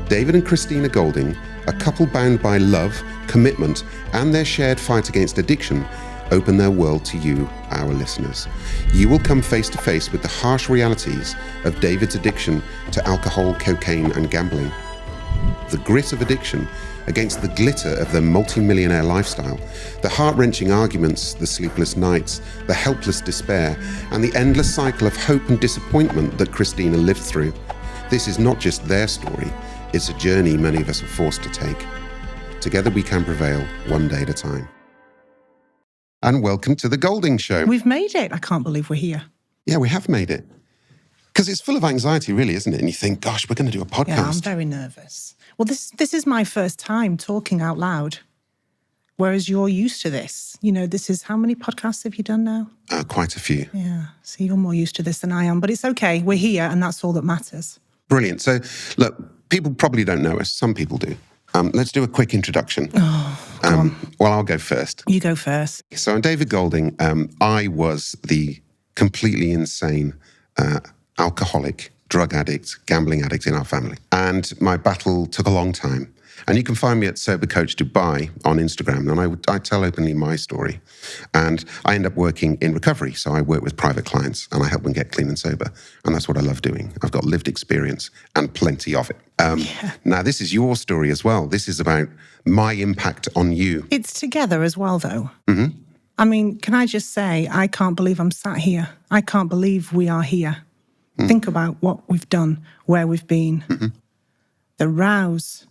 David and Kristina Golding, a couple bound by love, commitment, and their shared fight against addiction, open their world to you, our listeners. You will come face to face with the harsh realities of David's addiction to alcohol, cocaine, and gambling. The grit of addiction against the glitter of their multi-millionaire lifestyle, the heart-wrenching arguments, the sleepless nights, the helpless despair, and the endless cycle of hope and disappointment that Kristina lived through. This is not just their story, it's a journey many of us are forced to take. Together we can prevail, one day at a time. And welcome to the Goldings Show. We've made it. I can't believe we're here. Yeah, we have made it. Because it's full of anxiety, really, isn't it? And you think, gosh, we're going to do a podcast. Yeah, I'm very nervous. Well, this is my first time talking out loud, whereas you're used to this. You know, this is, how many podcasts have you done now? Quite a few. Yeah, so you're more used to this than I am. But it's okay. We're here, and that's all that matters. Brilliant. So, look, people probably don't know us. Some people do. Let's do a quick introduction. Oh, go on. Well, I'll go first. You go first. So I'm David Golding. I was the completely insane alcoholic, drug addict, gambling addict in our family. And my battle took a long time. And you can find me at Sober Coach Dubai on Instagram. And I tell openly my story. And I end up working in recovery. So I work with private clients and I help them get clean and sober. And that's what I love doing. I've got lived experience and plenty of it. Now, this is your story as well. This is about my impact on you. It's together as well, though. Mm-hmm. I mean, can I just say, I can't believe I'm sat here. I can't believe we are here. Think about what we've done, where we've been, the rows,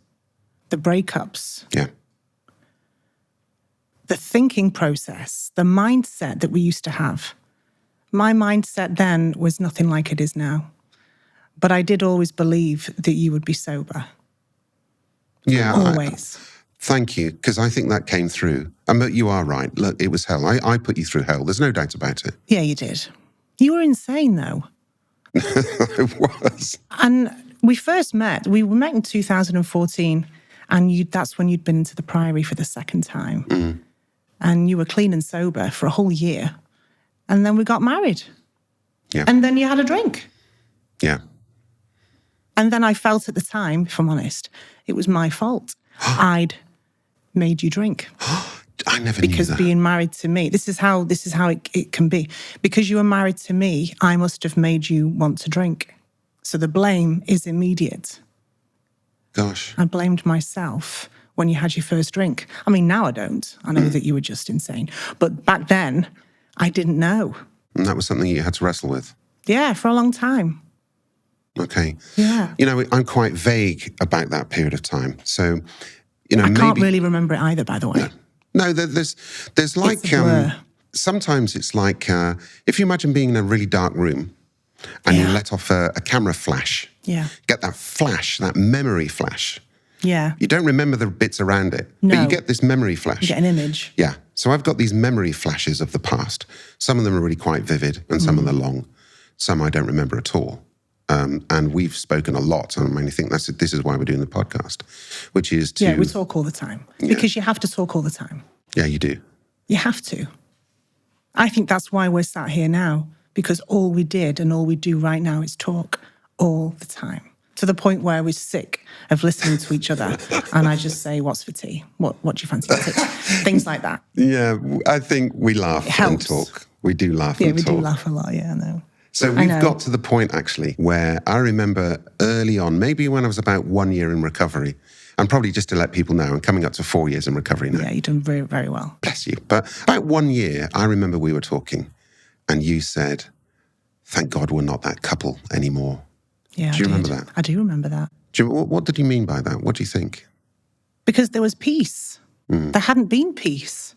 the breakups, the thinking process, the mindset that we used to have. My mindset then was nothing like it is now. But I did always believe that you would be sober. Yeah. Always. Thank you, because I think that came through. But you are right. Look, it was hell. I put you through hell. There's no doubt about it. Yeah, you did. You were insane, though. I was. And we first met, we met in 2014, and that's when you'd been into the Priory for the second time. And you were clean and sober for a whole year. And then we got married. Yeah. And then you had a drink. Yeah. And then I felt at the time, if I'm honest, it was my fault. I'd made you drink. I never knew that. Because being married to me, this is how it can be. Because you were married to me, I must have made you want to drink. So the blame is immediate. Gosh. I blamed myself when you had your first drink. I mean, now I don't. I know that you were just insane. But back then, I didn't know. And that was something you had to wrestle with? Yeah, for a long time. Okay. Yeah. You know, I'm quite vague about that period of time. So, you know, I can't really remember it either, by the way. No, there's like, It's a blur. Sometimes it's like, if you imagine being in a really dark room and you let off a camera flash. Yeah. Get that flash, that memory flash. Yeah. You don't remember the bits around it, No. but you get this memory flash. You get an image. Yeah. So I've got these memory flashes of the past. Some of them are really quite vivid and some of them are long. Some I don't remember at all. And we've spoken a lot. I mean, I think this is why we're doing the podcast, which is to... Yeah, we talk all the time. Because you have to talk all the time. Yeah, you do. You have to. I think that's why we're sat here now, because all we did and all we do right now is talk all the time. To the point where we're sick of listening to each other. And I just say, what's for tea? What do you fancy for tea? Things like that. Yeah, I think we laugh and talk. We do laugh and talk. Yeah, we do laugh a lot, yeah, I know. So we've got to the point, actually, where I remember early on, maybe when I was about 1 year in recovery, and probably just to let people know, I'm coming up to 4 years in recovery now. Yeah, you've done very, very well. Bless you. But about 1 year, I remember we were talking, and you said, thank God we're not that couple anymore. Yeah, do you remember that? I do remember that. What did you mean by that? What do you think? Because there was peace. There hadn't been peace.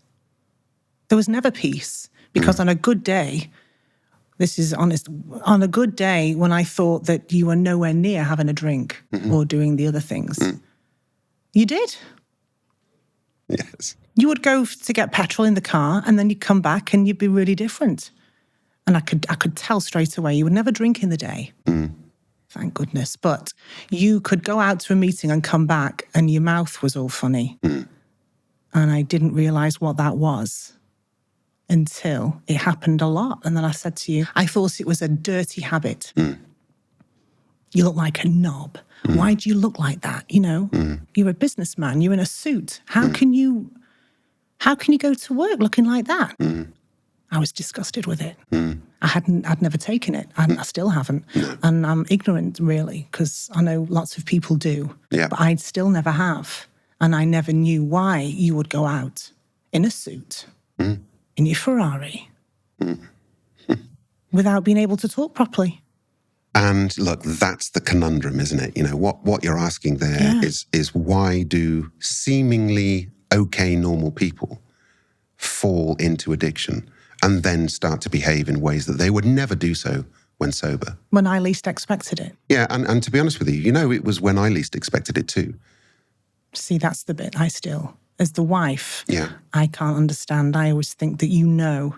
There was never peace. Because on a good day... This is honest. On a good day, when I thought that you were nowhere near having a drink or doing the other things, you did. Yes. You would go to get petrol in the car and then you'd come back and you'd be really different. And I could tell straight away you would never drink in the day. Thank goodness. But you could go out to a meeting and come back and your mouth was all funny. And I didn't realise what that was until it happened a lot. And then I said to you, I thought it was a dirty habit. You look like a knob. Why do you look like that? You know, you're a businessman. You're in a suit. How can you go to work looking like that? I was disgusted with it. I'd never taken it. I still haven't. And I'm ignorant, really, because I know lots of people do. Yeah. But I still never have. And I never knew why you would go out in a suit, in your Ferrari, without being able to talk properly. And look, that's the conundrum, isn't it? You know, what you're asking there is why do seemingly okay, normal people fall into addiction and then start to behave in ways that they would never do so when sober? When I least expected it. Yeah, and to be honest with you, you know, it was when I least expected it too. See, that's the bit I still, as the wife, Yeah. I can't understand. I always think that you know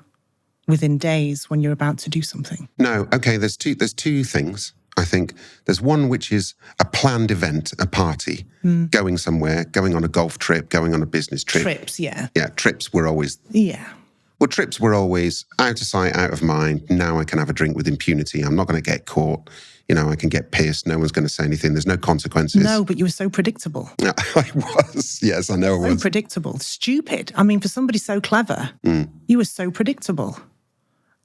within days when you're about to do something. No, okay, there's two things, I think. There's one which is a planned event, a party, going somewhere, going on a golf trip, going on a business trip. Trips, yeah. Yeah, trips were always... Yeah. Well, trips were always out of sight, out of mind. Now I can have a drink with impunity. I'm not going to get caught. You know, I can get pissed. No one's going to say anything. There's no consequences. No, but you were so predictable. I was. Yes, I know I was. So predictable. Stupid. I mean, for somebody so clever, you were so predictable.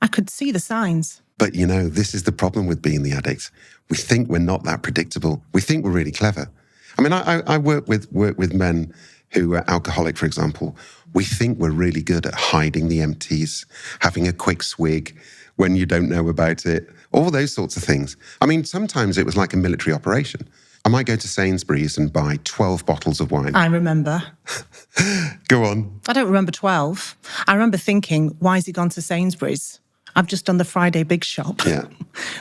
I could see the signs. But, you know, this is the problem with being the addict. We think we're not that predictable. We think we're really clever. I mean, I work with men who are alcoholic, for example. We think we're really good at hiding the empties, having a quick swig when you don't know about it, all those sorts of things. I mean, sometimes it was like a military operation. I might go to Sainsbury's and buy 12 bottles of wine. I remember. Go on. I don't remember 12. I remember thinking, why has he gone to Sainsbury's? I've just done the Friday big shop. Yeah.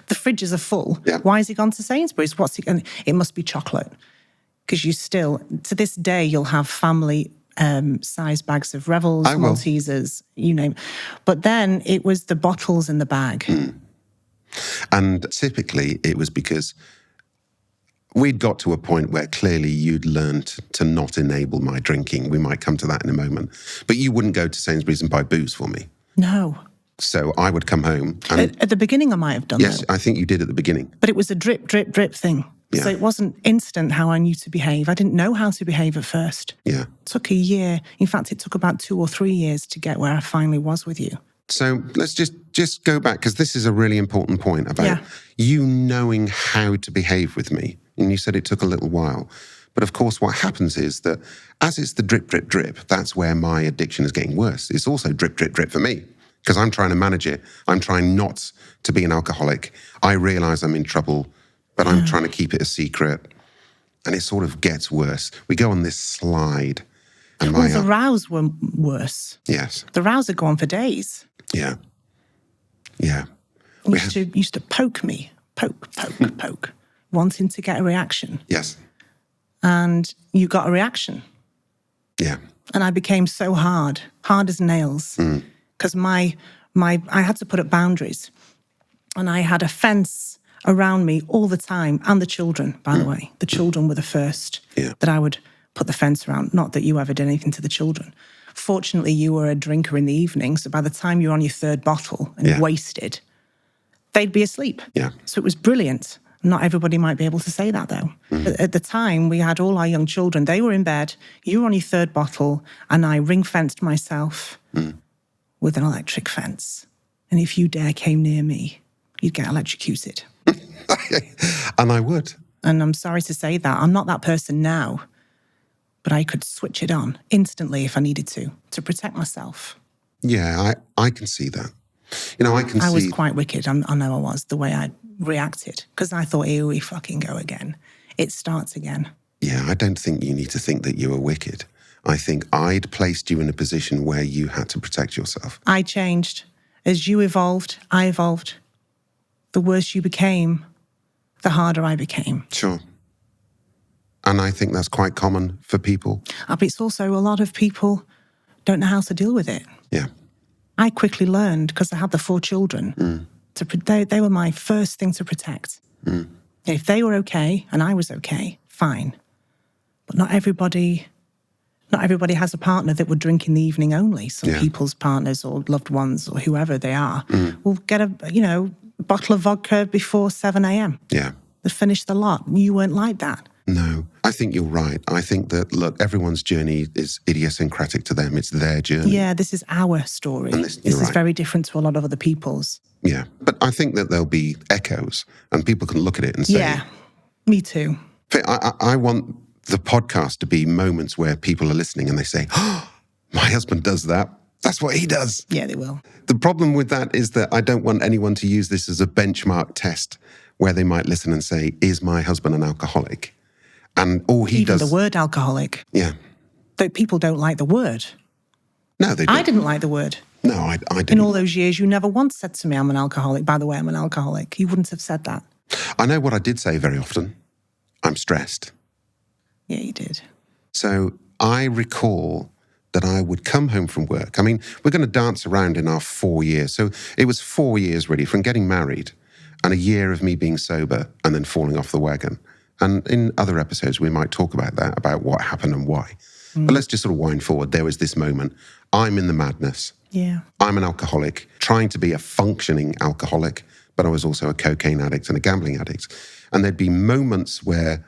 The fridges are full. Yeah. Why has he gone to Sainsbury's? What's he going? It must be chocolate. Because you still, to this day, you'll have family size bags of Revels, Maltesers, you name. But then it was the bottles in the bag. And typically it was because we'd got to a point where clearly you'd learned to not enable my drinking. We might come to that in a moment. But you wouldn't go to Sainsbury's and buy booze for me. No. So I would come home. And at the beginning I might have done yes, that. I think you did at the beginning. But it was a drip, drip, drip thing. Yeah. So it wasn't instant how I knew to behave. I didn't know how to behave at first. Yeah. It took a year. In fact, it took about 2 or 3 years to get where I finally was with you. So let's just go back, because this is a really important point about you knowing how to behave with me. And you said it took a little while. But of course, what happens is that as it's the drip, drip, drip, that's where my addiction is getting worse. It's also drip, drip, drip for me, because I'm trying to manage it. I'm trying not to be an alcoholic. I realize I'm in trouble, but I'm trying to keep it a secret. And it sort of gets worse. We go on this slide. And well, the rows were worse. Yes. The rows would go on for days. Yeah. Yeah. You used to poke me. Poke, wanting to get a reaction. Yes. And you got a reaction. Yeah. And I became so hard as nails. Because I had to put up boundaries. And I had a fence around me all the time, and the children, by the way. The children were the first that I would put the fence around. Not that you ever did anything to the children. Fortunately, you were a drinker in the evening, so by the time you were on your 3rd bottle and wasted, they'd be asleep. Yeah. So it was brilliant. Not everybody might be able to say that, though. At the time, we had all our young children. They were in bed. You were on your 3rd bottle, and I ring-fenced myself with an electric fence. And if you dare came near me, you'd get electrocuted. And I would. And I'm sorry to say that. I'm not that person now. But I could switch it on instantly if I needed to protect myself. Yeah, I can see that. You know, I was quite wicked. I know I was, the way I reacted. Because I thought, here we fucking go again. It starts again. Yeah, I don't think you need to think that you were wicked. I think I'd placed you in a position where you had to protect yourself. I changed. As you evolved, I evolved. The worse you became, the harder I became. Sure. And I think that's quite common for people. But it's also a lot of people don't know how to deal with it. Yeah. I quickly learned, because I had the 4 children, they were my first thing to protect. If they were okay and I was okay, fine. But not everybody has a partner that would drink in the evening only. Some people's partners or loved ones or whoever they are will get a bottle of vodka before 7 a.m. Yeah. that finished the lot. You weren't like that. No, I think you're right. I think that, look, everyone's journey is idiosyncratic to them. It's their journey. Yeah, this is our story. And this is right. very different to a lot of other people's. Yeah, but I think that there'll be echoes and people can look at it and say... Yeah, me too. I want the podcast to be moments where people are listening and they say, oh, my husband does that. That's what he does. Yeah, they will. The problem with that is that I don't want anyone to use this as a benchmark test where they might listen and say, is my husband an alcoholic? And all he Even does... the word alcoholic. Yeah. Though people don't like the word. No, they don't. I didn't like the word. No, I didn't. In all those years, you never once said to me, I'm an alcoholic. By the way, I'm an alcoholic. You wouldn't have said that. I know what I did say very often. I'm stressed. Yeah, you did. So I recall that I would come home from work. I mean, we're going to dance around in our 4 years. So it was 4 years really from getting married and a year of me being sober and then falling off the wagon. And in other episodes, we might talk about that, about what happened and why. But let's just sort of wind forward. There was this moment. I'm in the madness. Yeah. I'm an alcoholic, trying to be a functioning alcoholic, but I was also a cocaine addict and a gambling addict. And there'd be moments where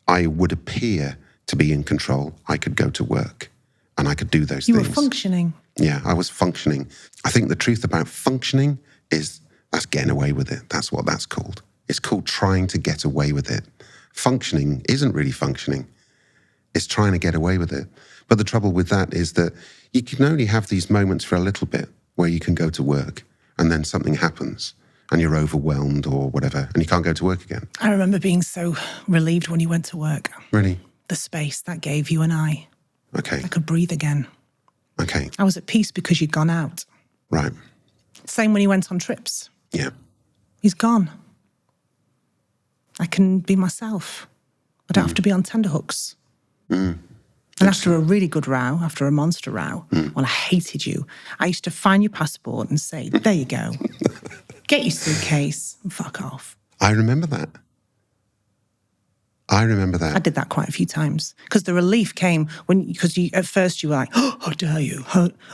I would appear to be in control. I could go to work and I could do those things. You were functioning. Yeah, I was functioning. I think the truth about functioning is that's getting away with it. That's what that's called. It's called trying to get away with it. Functioning isn't really functioning. It's trying to get away with it. But the trouble with that is that you can only have these moments for a little bit where you can go to work and then something happens and you're overwhelmed or whatever and you can't go to work again. I remember being so relieved when you went to work. Really? The space that gave you and I. Okay. I could breathe again. Okay. I was at peace because you'd gone out. Right. Same when he went on trips. Yeah. He's gone. I can be myself. I don't have to be on tenterhooks. And after a really good row, after a monster row, when I hated you, I used to find your passport and say, there you go. Get your suitcase and fuck off. I remember that. I I did that quite a few times because the relief came because at first you were like, oh, how dare you?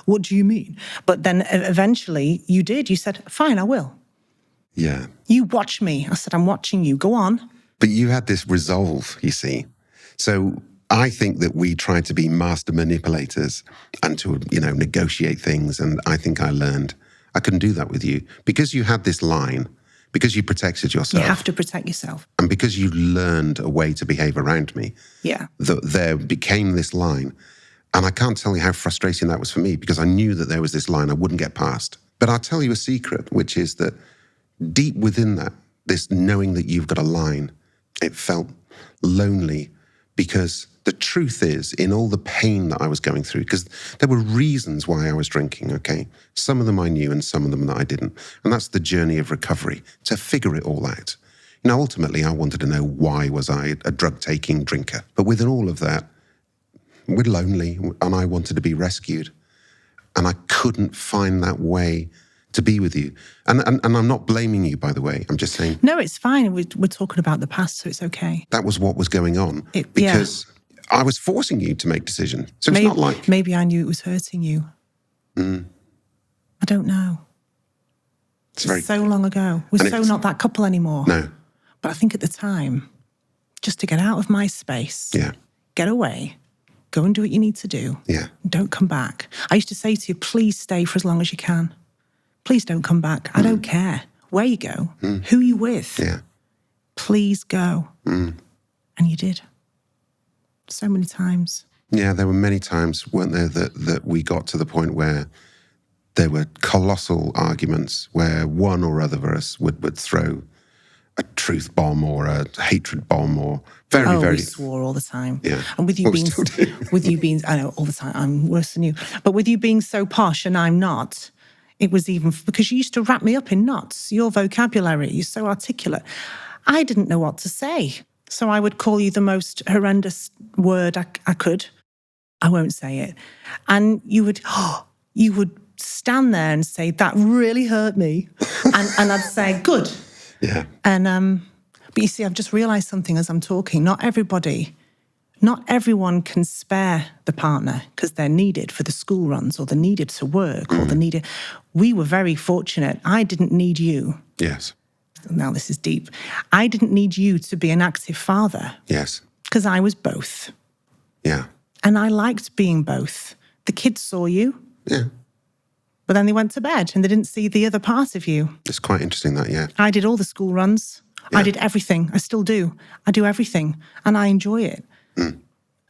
What do you mean? But then eventually you did. You said, fine, I will. Yeah. You watch me. I said, I'm watching you. Go on. But you had this resolve, you see. So I think that we try to be master manipulators and to, negotiate things. And I think I learned I couldn't do that with you because you had this line, because you protected yourself. You have to protect yourself. And because you learned a way to behave around me. Yeah. There became this line. And I can't tell you how frustrating that was for me because I knew that there was this line I wouldn't get past. But I'll tell you a secret, which is that deep within that, this knowing that you've got a line, it felt lonely because the truth is, in all the pain that I was going through, because there were reasons why I was drinking, okay? Some of them I knew and some of them that I didn't. And that's the journey of recovery, to figure it all out. Ultimately, I wanted to know why was I a drug-taking drinker. But within all of that, we're lonely and I wanted to be rescued. And I couldn't find that way to be with you. And I'm not blaming you, by the way. I'm just saying... No, it's fine. We're talking about the past, so it's okay. That was what was going on. Because I was forcing you to make decisions. So it's not like... Maybe I knew it was hurting you. I don't know. It's so long ago. We're so not that couple anymore. No. But I think at the time, just to get out of my space, get away, go and do what you need to do. Yeah. Don't come back. I used to say to you, please stay for as long as you can. Please don't come back. I don't care where you go, who you with. Yeah. Please go. And you did. So many times. Yeah, there were many times, weren't there, that we got to the point where there were colossal arguments where one or other of us would throw a truth bomb or a hatred bomb or very. We swore all the time. Yeah. And with you being, I know all the time, I'm worse than you. But with you being so posh and I'm not, it was even, because you used to wrap me up in knots. Your vocabulary, you're so articulate. I didn't know what to say. So I would call you the most horrendous word I could. I won't say it. And you would stand there and say, that really hurt me. and I'd say, good. Yeah. And, but you see, I've just realized something as I'm talking. Not everyone can spare the partner because they're needed for the school runs or they're needed to work or they're needed. We were very fortunate. I didn't need you. Yes. Now this is deep. I didn't need you to be an active father. Yes. Because I was both. Yeah. And I liked being both. The kids saw you. Yeah. But then they went to bed and they didn't see the other part of you. It's quite interesting that, yeah. I did all the school runs. Yeah. I did everything. I still do. I do everything. And I enjoy it.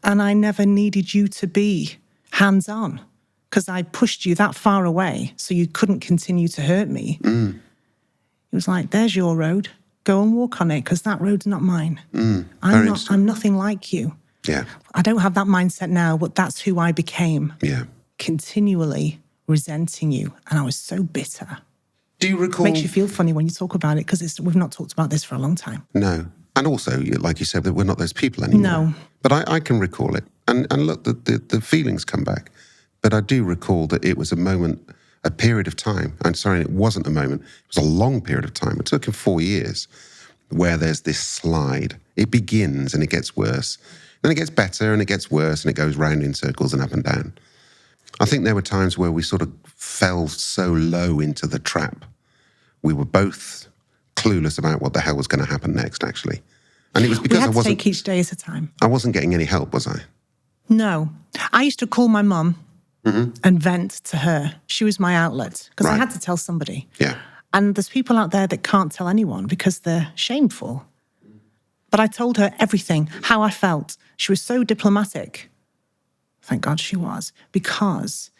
And I never needed you to be hands-on because I pushed you that far away so you couldn't continue to hurt me. It was like, there's your road. Go and walk on it because that road's not mine. I'm nothing like you. Yeah. I don't have that mindset now, but that's who I became. Yeah. Continually resenting you. And I was so bitter. Do you recall... Makes you feel funny when you talk about it because we've not talked about this for a long time. No. And also, like you said, that we're not those people anymore. No. But I can recall it. And look, the feelings come back. But I do recall that it was a moment, a period of time. I'm sorry, it wasn't a moment. It was a long period of time. It took him 4 years where there's this slide. It begins and it gets worse. Then it gets better and it gets worse and it goes round in circles and up and down. I think there were times where we sort of fell so low into the trap. We were both clueless about what the hell was going to happen next, actually. And it was because we had to take each day at a time. I wasn't getting any help, was I? No. I used to call my mum and vent to her. She was my outlet because I had to tell somebody. Yeah. And there's people out there that can't tell anyone because they're shameful. But I told her everything, how I felt. She was so diplomatic. Thank God she was, because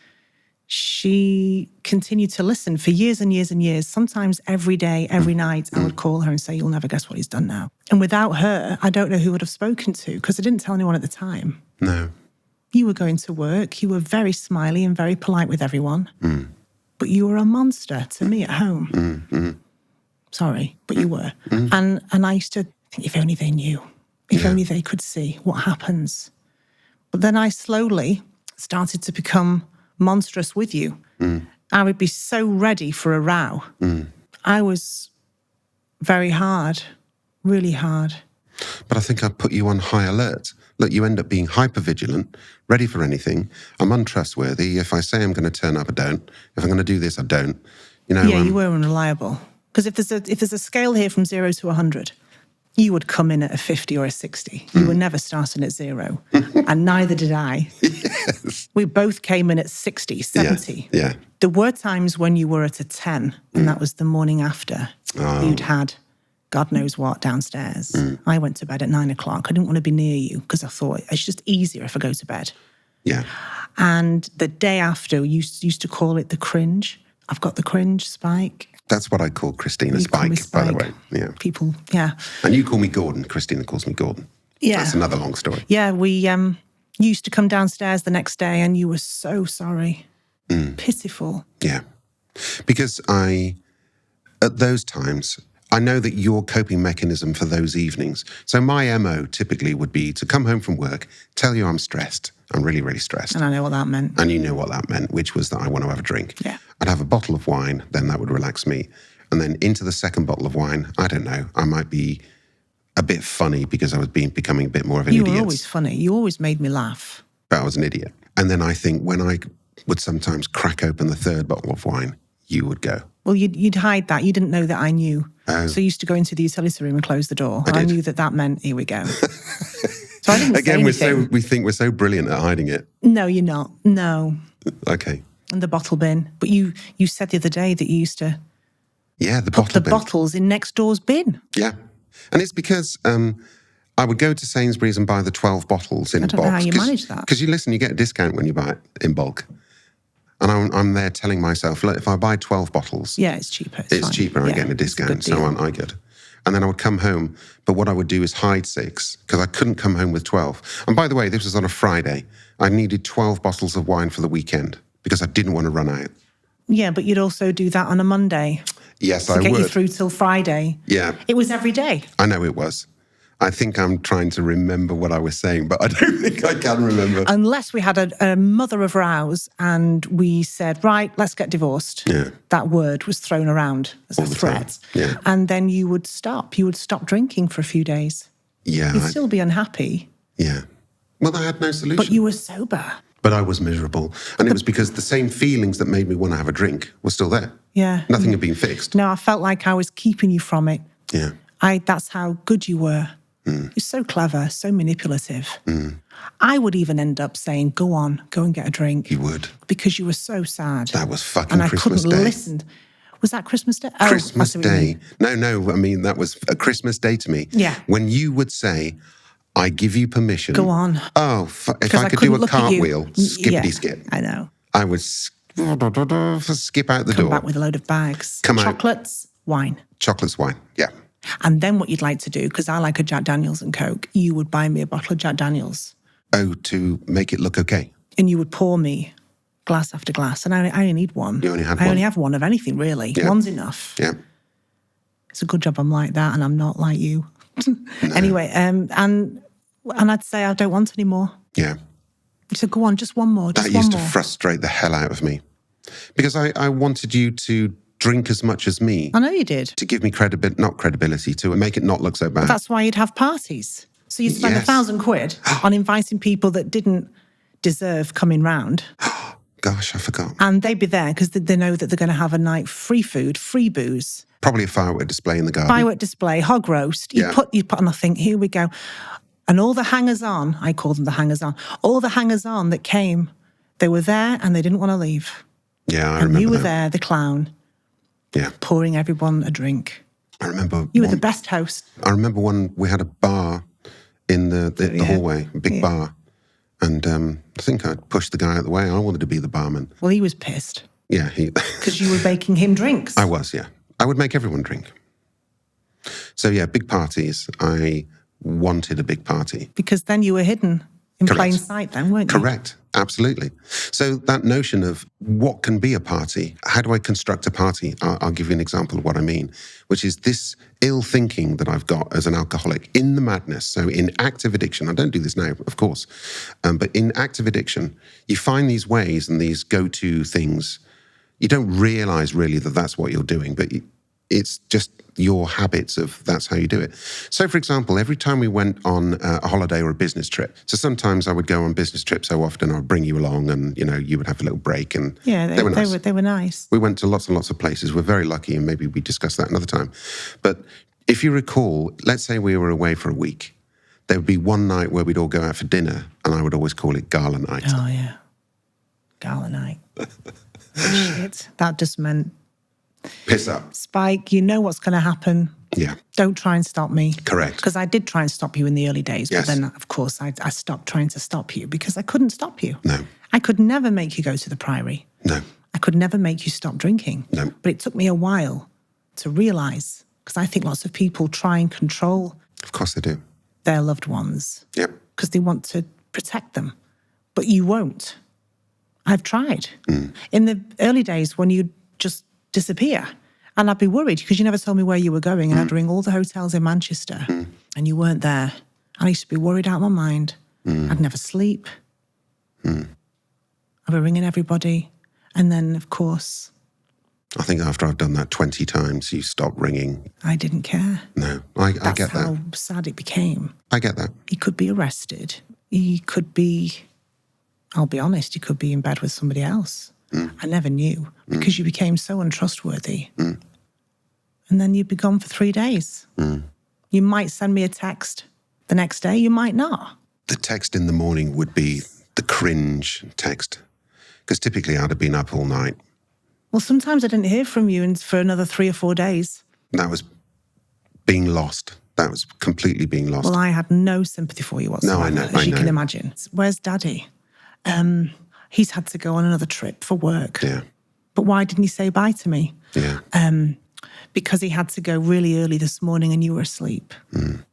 she continued to listen for years and years and years. Sometimes every day, every night, I would call her and say, you'll never guess what he's done now. And without her, I don't know who would have spoken to because I didn't tell anyone at the time. No. You were going to work. You were very smiley and very polite with everyone. But you were a monster to me at home. Sorry, but you were. And I used to think, if only they knew. If only they could see what happens. But then I slowly started to become monstrous with you. I would be so ready for a row. I was very hard, really hard. But I think I put you on high alert. Look, you end up being hypervigilant, ready for anything. I'm untrustworthy. If I say I'm going to turn up, I don't. If I'm going to do this, I don't. You know. Yeah, you were unreliable. Because if there's a scale here from 0 to 100, you would come in at a 50 or a 60. You were never starting at 0. And neither did I. Yes. We both came in at 60, 70. Yeah. There were times when you were at a 10, and that was the morning after. You'd had God knows what downstairs. I went to bed at 9 o'clock. I didn't want to be near you because I thought it's just easier if I go to bed. Yeah. And the day after, you used to call it the cringe. I've got the cringe, Spike. That's what I call Kristina, Spike, by the way. Yeah. People, yeah. And you call me Gordon. Kristina calls me Gordon. Yeah. That's another long story. Yeah, we used to come downstairs the next day and you were so sorry. Pitiful. Yeah. Because at those times, I know that your coping mechanism for those evenings. So my MO typically would be to come home from work, tell you I'm stressed. I'm really, really stressed. And I know what that meant. And you knew what that meant, which was that I want to have a drink. Yeah. I'd have a bottle of wine, then that would relax me. And then into the second bottle of wine, I don't know, I might be a bit funny because I was becoming a bit more of an idiot. You were always funny. You always made me laugh. But I was an idiot. And then I think when I would sometimes crack open the third bottle of wine, you would go. Well, you'd hide that. You didn't know that I knew. Oh. So you used to go into the utility room and close the door. I knew that meant, here we go. So I didn't say anything. we think we're so brilliant at hiding it. No, you're not. No. Okay. And the bottle bin. But you said the other day that you used to put the bottles in next door's bin. Yeah. And it's because I would go to Sainsbury's and buy the 12 bottles in bulk. I don't know how you manage that. Because you get a discount when you buy it in bulk. And I'm there telling myself, look, if I buy 12 bottles... Yeah, it's cheaper. It's cheaper, I'm getting a discount, so aren't I good? And then I would come home, but what I would do is hide 6, because I couldn't come home with 12. And by the way, this was on a Friday. I needed 12 bottles of wine for the weekend, because I didn't want to run out. Yeah, but you'd also do that on a Monday. Yes, I would. To get you through till Friday. Yeah. It was every day. I know it was. I think I'm trying to remember what I was saying, but I don't think I can remember. Unless we had a mother of rows and we said, right, let's get divorced. Yeah. That word was thrown around as a threat. Yeah. And then you would stop. You would stop drinking for a few days. Yeah. You'd still be unhappy. Yeah. Well, I had no solution. But you were sober. But I was miserable. And it was because the same feelings that made me want to have a drink were still there. Yeah. Nothing had been fixed. No, I felt like I was keeping you from it. Yeah. That's how good you were. You're so clever, so manipulative. I would even end up saying, go on, go and get a drink. You would. Because you were so sad. That was fucking and I Christmas couldn't Day. listen. Was that Christmas Day? Christmas that's what you Day. mean. No, I mean, that was a Christmas Day to me. Yeah. When you would say, I give you permission. Go on. Oh, if I could do a cartwheel, skippity-skip. I know. I would skip out the door. Come back with a load of bags. Chocolates, wine. Chocolates, wine, yeah. And then what you'd like to do, because I like a Jack Daniels and Coke, you would buy me a bottle of Jack Daniels. Oh, to make it look okay. And you would pour me glass after glass. And I only need one. You only had one? I only have one of anything, really. Yeah. One's enough. Yeah. It's a good job I'm like that and I'm not like you. Anyway, and I'd say I don't want any more. Yeah. So go on, just one more, just that one used more. to frustrate the hell out of me. Because I wanted you to drink as much as me. I know you did. To give me not credibility, to make it not look so bad. But that's why you'd have parties. So you'd spend Yes. £1,000 on inviting people that didn't deserve coming round. Gosh, I forgot. And they'd be there because they know that they're going to have a night free food, free booze. Probably a firework display in the garden. Firework display, hog roast. You put on, I think, here we go. And all the hangers-on, I call them the hangers-on, all the hangers-on that came, they were there and they didn't want to leave. Yeah, I and remember you were that. there, the clown, pouring everyone a drink. I remember. You were the best host. I remember when we had a bar in the hallway, a big bar. And I think I pushed the guy out of the way. I wanted to be the barman. Well, he was pissed. Yeah, because you were making him drinks. I was, yeah. I would make everyone drink. So, yeah, big parties. I wanted a big party. Because then you were hidden in plain sight then, weren't you? Correct. Absolutely. So that notion of what can be a party, how do I construct a party? I'll give you an example of what I mean, which is this ill thinking that I've got as an alcoholic in the madness. So in active addiction, I don't do this now, of course, but in active addiction, you find these ways and these go-to things. You don't realize really that that's what you're doing, but it's just your habits of that's how you do it. So, for example, every time we went on a holiday or a business trip, so sometimes I would go on business trips so often, I'd bring you along and, you would have a little break. And yeah, they were nice. They were nice. We went to lots and lots of places. We're very lucky, and maybe we discuss that another time. But if you recall, let's say we were away for a week, there would be one night where we'd all go out for dinner, and I would always call it gala night. Oh, yeah. Gala night. Shit. That just meant... Piss up. Spike, you know what's going to happen. Yeah. Don't try and stop me. Correct. Because I did try and stop you in the early days. Yes. But then, of course, I stopped trying to stop you because I couldn't stop you. No. I could never make you go to the Priory. No. I could never make you stop drinking. No. But it took me a while to realise, because I think lots of people try and control... Of course they do. ...their loved ones. Yep. Because they want to protect them. But you won't. I've tried. In the early days when you'd just disappear... And I'd be worried because you never told me where you were going. And I'd ring all the hotels in Manchester and you weren't there. I used to be worried out of my mind. I'd never sleep. I'd be ringing everybody. And then, of course... I think after I've done that 20 times, you stop ringing. I didn't care. No, I get that. That's how sad it became. I get that. He could be arrested. He could be... I'll be honest, he could be in bed with somebody else. I never knew because you became so untrustworthy. And then you'd be gone for 3 days. You might send me a text the next day, you might not. The text in the morning would be the cringe text because typically I'd have been up all night. Well, sometimes I didn't hear from you for another 3 or 4 days. That was being lost. That was completely being lost. Well, I had no sympathy for you whatsoever, No, I know, as you can imagine. Where's Daddy? He's had to go on another trip for work. Yeah. But why didn't he say bye to me? Yeah. Because he had to go really early this morning and you were asleep. And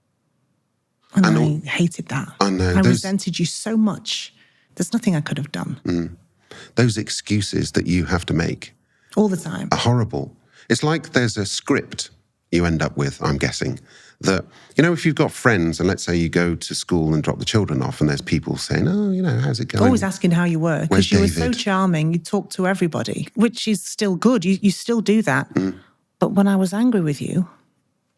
I hated that. I know. I resented you so much. There's nothing I could have done. Those excuses that you have to make all the time are horrible. It's like there's a script you end up with, I'm guessing, that, if you've got friends and let's say you go to school and drop the children off and there's people saying, oh, how's it going? Always asking how you were because you were so David? charming. You talk to everybody, which is still good. You still do that. But when I was angry with you,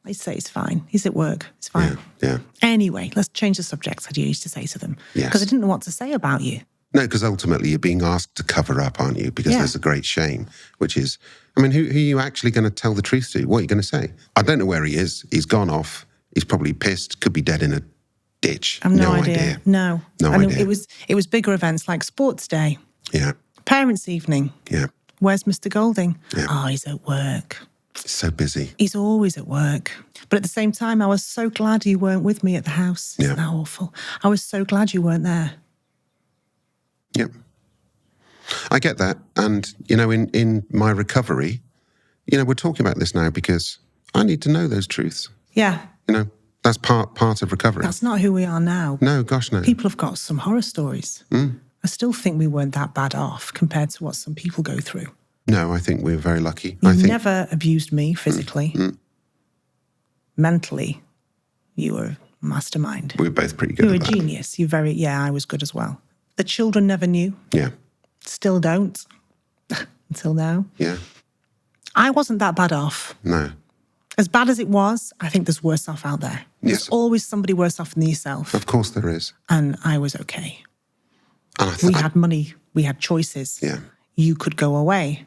I'd say it's fine. He's at work. It's fine. Yeah. Anyway, let's change the subject, I used to say to them. Yes. Because I didn't know what to say about you. No, because ultimately you're being asked to cover up, aren't you? Because there's a great shame, which is, I mean, who are you actually going to tell the truth to? What are you going to say? I don't know where he is. He's gone off. He's probably pissed, could be dead in a ditch. I've no idea. No idea. It was bigger events like Sports Day. Yeah. Parents' evening. Yeah. Where's Mr. Golding? Yeah. Oh, he's at work. He's so busy. He's always at work. But at the same time, I was so glad you weren't with me at the house. Isn't that awful? I was so glad you weren't there. Yep. I get that. And, you know, in my recovery, you know, we're talking about this now because I need to know those truths. Yeah. You know, that's part of recovery. That's not who we are now. No, gosh, no. People have got some horror stories. I still think we weren't that bad off compared to what some people go through. No, I think we're very lucky. You never abused me physically. Mentally, you were a mastermind. We were both pretty good You were at a that. genius. I was good as well. The children never knew. Yeah. Still don't. Until now. Yeah. I wasn't that bad off. No. As bad as it was, I think there's worse off out there. There's Yes. always somebody worse off than yourself. Of course there is. And I was okay. And We had money. We had choices. Yeah. You could go away.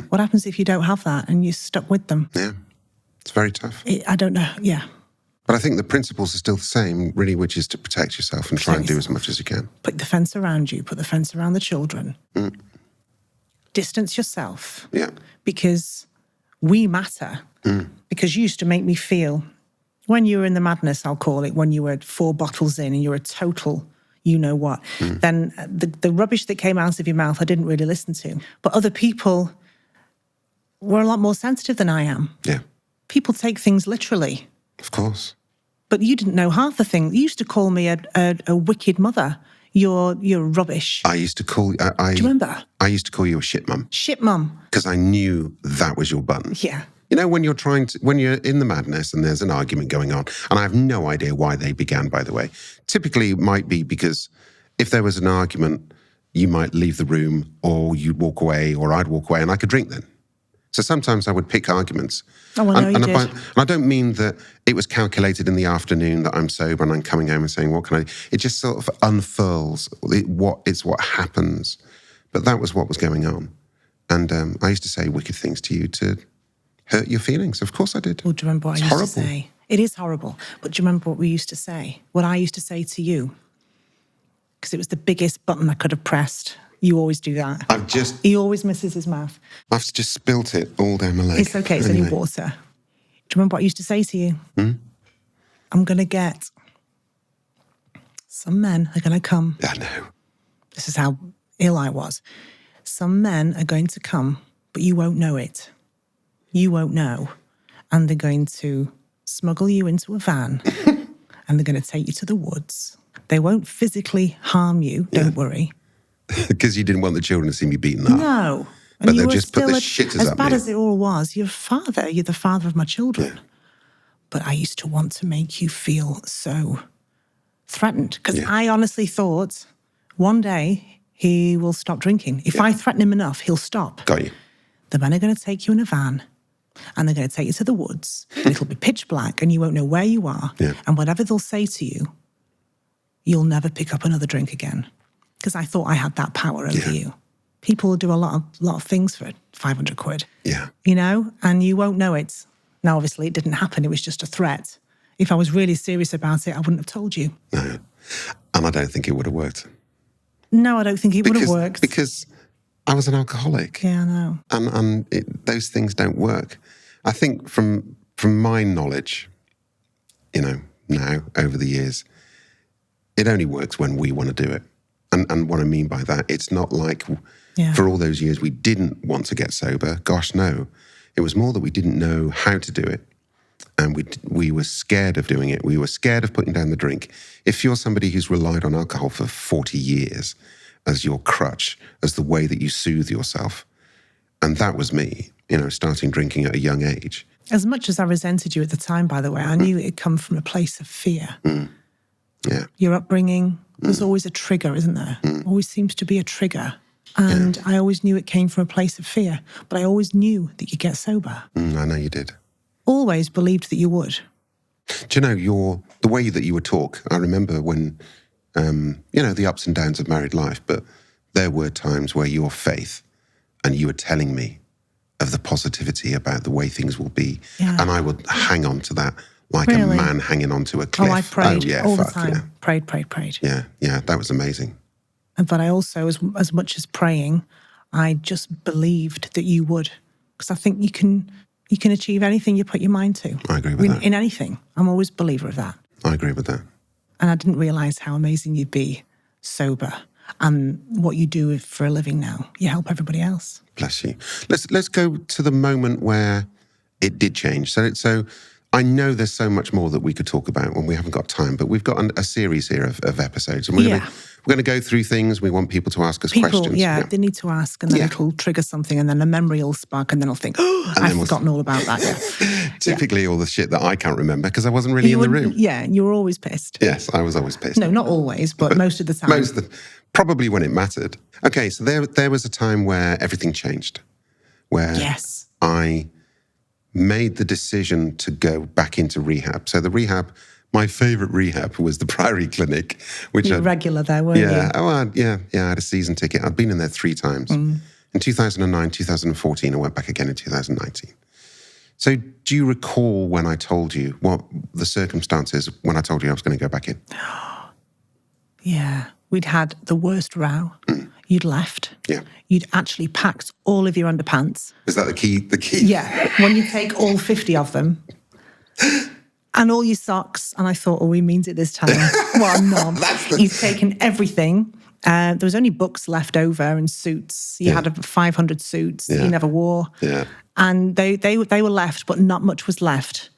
What happens if you don't have that and you're stuck with them? Yeah. It's very tough. I don't know. Yeah. But I think the principles are still the same, really, which is to protect yourself and try and do as much as you can. Put the fence around you. Put the fence around the children. Distance yourself. Yeah. Because we matter. Because you used to make me feel, when you were in the madness, I'll call it, when you were 4 bottles in and you're a total you-know-what, then the rubbish that came out of your mouth I didn't really listen to. But other people were a lot more sensitive than I am. Yeah. People take things literally. Of course. But you didn't know half the thing. You used to call me a wicked mother. You're rubbish. I used to call... Do you remember? I used to call you a shit mum. Shit mum. Because I knew that was your button. Yeah. You know, when you're in the madness and there's an argument going on, and I have no idea why they began, by the way. Typically, it might be because if there was an argument, you might leave the room or you'd walk away or I'd walk away and I could drink then. So sometimes I would pick arguments. Oh, I know you did. And I don't mean that it was calculated in the afternoon that I'm sober and I'm coming home and saying, what can I do? It just sort of unfurls. It's what happens. But that was what was going on. And I used to say wicked things to you to hurt your feelings. Of course I did. Well, do you remember what I used to say? It is horrible. But do you remember what we used to say? What I used to say to you? Because it was the biggest button I could have pressed. You always do that. He always misses his mouth. I've just spilt it all down my leg. It's okay, it's only water. Do you remember what I used to say to you? I'm going to get... Some men are going to come. I know. This is how ill I was. Some men are going to come, but you won't know it. You won't know. And they're going to smuggle you into a van and they're going to take you to the woods. They won't physically harm you, don't worry. Because you didn't want the children to see me beaten up. No. But they'll just put the shitters up me. As bad as it all was, you're the father of my children. Yeah. But I used to want to make you feel so threatened. Because I honestly thought one day he will stop drinking. If I threaten him enough, he'll stop. Got you. The men are going to take you in a van and they're going to take you to the woods. And it'll be pitch black and you won't know where you are. Yeah. And whatever they'll say to you, you'll never pick up another drink again. Because I thought I had that power over you. People will do a lot of things for 500 quid. Yeah. You know, and you won't know it. Now, obviously, it didn't happen. It was just a threat. If I was really serious about it, I wouldn't have told you. No. And I don't think it would have worked. No, I don't think it would have worked. Because I was an alcoholic. Yeah, I know. And those things don't work. I think from my knowledge, you know, now, over the years, it only works when we want to do it. And what I mean by that, it's not like for all those years we didn't want to get sober. Gosh, no. It was more that we didn't know how to do it. And we were scared of doing it. We were scared of putting down the drink. If you're somebody who's relied on alcohol for 40 years as your crutch, as the way that you soothe yourself, and that was me, you know, starting drinking at a young age. As much as I resented you at the time, by the way, I knew it had come from a place of fear. Yeah. Your upbringing, there's always a trigger, isn't there? Always seems to be a trigger. And I always knew it came from a place of fear, but I always knew that you'd get sober. I know you did. Always believed that you would. Do you know, the way that you would talk, I remember when, you know, the ups and downs of married life, but there were times where your faith and you were telling me of the positivity about the way things will be. Yeah. And I would hang on to that like a man hanging onto a cliff. Oh, I prayed all the time. Yeah. Prayed. Yeah, that was amazing. But I also, as much as praying, I just believed that you would. Because I think you can achieve anything you put your mind to. I agree with that. In anything. I'm always a believer of that. I agree with that. And I didn't realise how amazing you'd be sober and what you do for a living now. You help everybody else. Bless you. Let's go to the moment where it did change. So I know there's so much more that we could talk about when we haven't got time, but we've got a series here of episodes. And we're going to go through things. We want people to ask us questions. Yeah, they need to ask, and then it'll trigger something, and then a memory will spark, and then I'll think, oh, I've forgotten all about that. Yeah. Typically all the shit that I can't remember because I wasn't really in the room. Yeah, you were always pissed. Yes, I was always pissed. No, not always, but most of the time. Probably when it mattered. Okay, so there was a time where everything changed, where I made the decision to go back into rehab. So the rehab, my favourite rehab was the Priory Clinic, which you were regular there, weren't you? I had a season ticket. I'd been in there 3 times. In 2009, 2014, I went back again in 2019. So do you recall when I told you what the circumstances when I told you I was going to go back in? Yeah. We'd had the worst row. You'd left. Yeah. You'd actually packed all of your underpants. Is that the key? Yeah. When you take all 50 of them and all your socks, and I thought, oh, he means it this time. Well, I'm not. He's taken everything. There was only books left over and suits. You had 500 suits you never wore. Yeah. And they were left, but not much was left.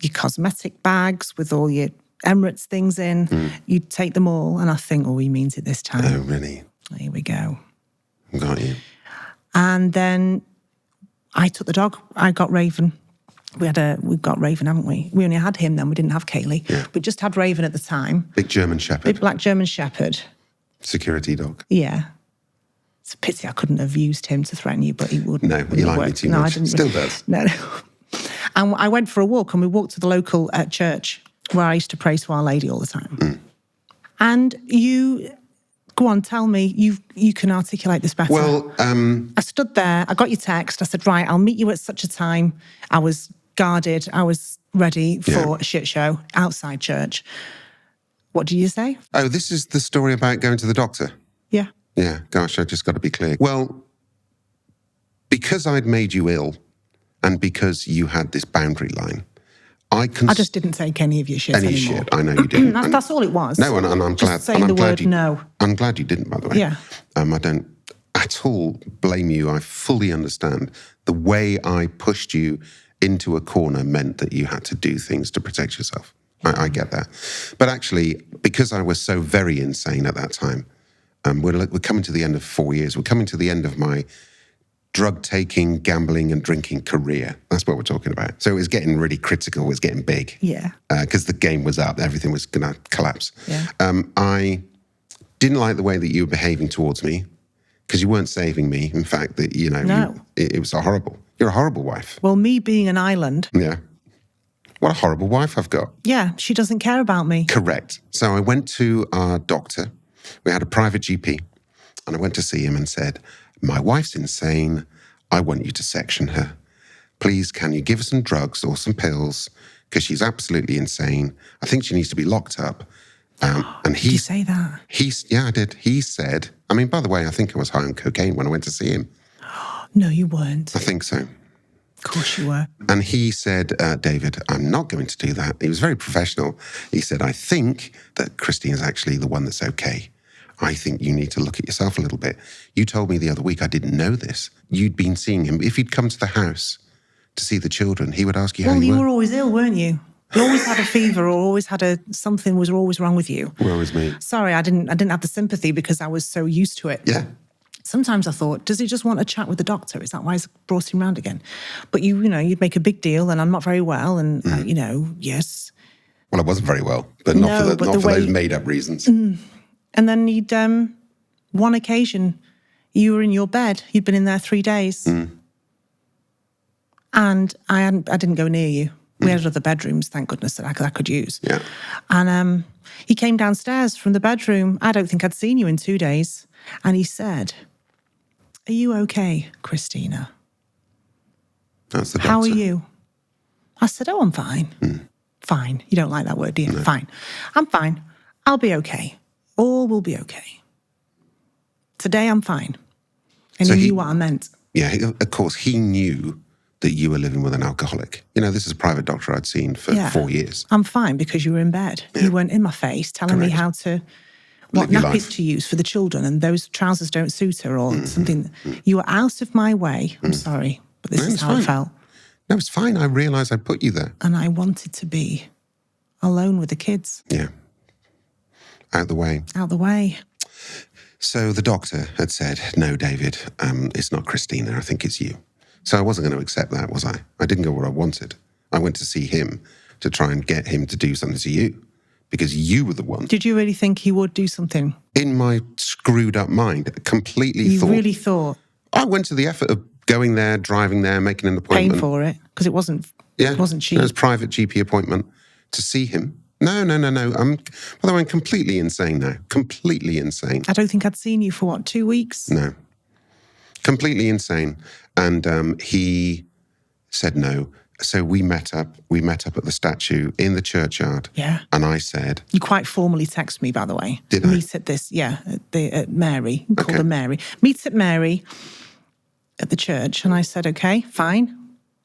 Your cosmetic bags with all your Emirates things in, you'd take them all, and I think, oh, he means it this time. Oh, really? Here we go. Got you. And then I took the dog. I got Raven. We've got Raven, haven't we? We only had him then. We didn't have Kaylee. Yeah. We just had Raven at the time. Big German Shepherd. Big black German Shepherd. Security dog. Yeah. It's a pity I couldn't have used him to threaten you, but he wouldn't. No, he liked me too much. I didn't. Still does. No. And I went for a walk, and we walked to the local church where I used to pray to Our Lady all the time. And you, go on, tell me, you can articulate this better. Well, I stood there, I got your text, I said, right, I'll meet you at such a time. I was guarded, I was ready for a shit show outside church. What did you say? Oh, this is the story about going to the doctor? Yeah. Yeah, gosh, I just got to be clear. Well, because I'd made you ill and because you had this boundary line, I just didn't take any of your shit anymore. Shit, I know you didn't. That's all it was. No, and I'm glad. Just saying the word no. I'm glad you didn't, by the way. Yeah. I don't at all blame you. I fully understand the way I pushed you into a corner meant that you had to do things to protect yourself. I get that. But actually, because I was so very insane at that time, we're coming to the end of 4 years. We're coming to the end of my drug-taking, gambling and drinking career. That's what we're talking about. So it was getting really critical. It was getting big. Yeah. Because the game was up. Everything was going to collapse. Yeah. I didn't like the way that you were behaving towards me because you weren't saving me. In fact, it was horrible. You're a horrible wife. Well, me being an island. Yeah. What a horrible wife I've got. Yeah, she doesn't care about me. Correct. So I went to our doctor. We had a private GP. And I went to see him and said, my wife's insane. I want you to section her. Please, can you give her some drugs or some pills? Because she's absolutely insane. I think she needs to be locked up. And did you say that? Yeah, I did. He said, I mean, by the way, I think I was high on cocaine when I went to see him. No, you weren't. I think so. Of course you were. And he said, David, I'm not going to do that. He was very professional. He said, I think that Kristina's actually the one that's okay. I think you need to look at yourself a little bit. You told me the other week, I didn't know this. You'd been seeing him. If he'd come to the house to see the children, he would ask you how you were. Well, you were always ill, weren't you? You always had a fever or always had something was always wrong with you. Woe is me. Sorry, I didn't have the sympathy because I was so used to it. Yeah. Sometimes I thought, does he just want a chat with the doctor? Is that why he's brought him round again? But you'd make a big deal and I'm not very well and, yes. Well, I wasn't very well, but not for those made-up reasons. And then he'd, one occasion, you were in your bed. You'd been in there 3 days. And I didn't go near you. We had other bedrooms, thank goodness, that I could use. Yeah. And He came downstairs from the bedroom. I don't think I'd seen you in 2 days. And he said, "Are you okay, Kristina? That's the doctor. How are you?" I said, "Oh, I'm fine." Fine. You don't like that word, do you? No. Fine. I'm fine. I'll be okay. All will be okay. Today I'm fine. And so he knew what I meant. Yeah, of course, he knew that you were living with an alcoholic. This is a private doctor I'd seen for 4 years. I'm fine because you were in bed. Yeah. You weren't in my face telling me how to, what nappies to use for the children, and those trousers don't suit her or something. You were out of my way. I'm sorry, but this is how it felt. No, it's fine. I realised I put you there. And I wanted to be alone with the kids. Yeah. Out the way. Out the way. So the doctor had said, "No, David, it's not Kristina. I think it's you." So I wasn't going to accept that, was I? I didn't go what I wanted. I went to see him to try and get him to do something to you because you were the one. Did you really think he would do something? In my screwed up mind, You really thought? I went to the effort of going there, driving there, making an appointment. Paying for it, because it wasn't cheap. It was a private GP appointment to see him. No. By the way, I'm completely insane now. Completely insane. I don't think I'd seen you for, 2 weeks? No. Completely insane. And he said no. So we met up at the statue in the churchyard. Yeah. And I said... You quite formally text me, by the way. Did I? Meet at this, at Mary. You called her Mary. Meet at Mary at the church. And I said, okay, fine.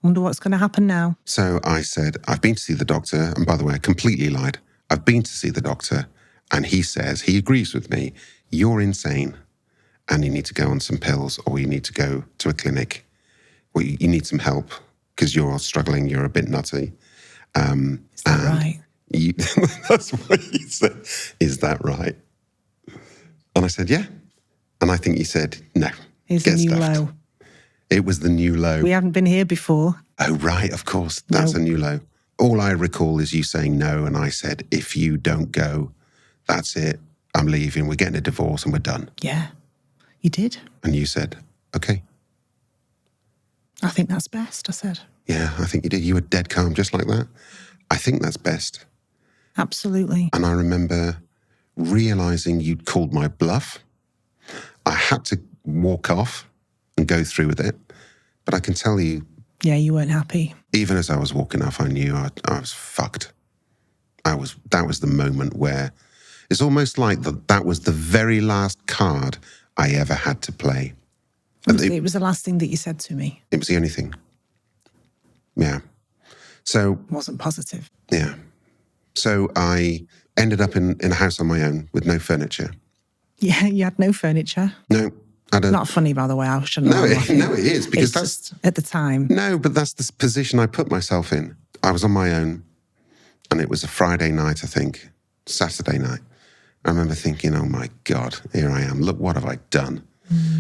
Wonder what's going to happen now. So I said, I've been to see the doctor. And by the way, I completely lied. I've been to see the doctor. And he says, he agrees with me, you're insane. And you need to go on some pills or you need to go to a clinic. Or you need some help because you're struggling, you're a bit nutty. Is that right? That's what he said. Is that right? And I said, yeah. And I think he said, no. Here's the new low. It was the new low. We haven't been here before. Oh, right, of course. That's a new low. All I recall is you saying no, and I said, if you don't go, that's it. I'm leaving. We're getting a divorce and we're done. Yeah, you did. And you said, okay. I think that's best, I said. Yeah, I think you did. You were dead calm just like that. I think that's best. Absolutely. And I remember realising you'd called my bluff. I had to walk off and go through with it. But I can tell you... Yeah, you weren't happy. Even as I was walking off, I knew I was fucked. That was the moment where... It's almost like that was the very last card I ever had to play. It was the last thing that you said to me. It was the only thing. Yeah. So... It wasn't positive. Yeah. So I ended up in a house on my own with no furniture. Yeah, you had no furniture. No. Not funny, by the way. I shouldn't. No, it is because it's that's just at the time. No, but that's the position I put myself in. I was on my own, and it was a Friday night, I think, Saturday night. I remember thinking, "Oh my God, here I am. Look, what have I done?"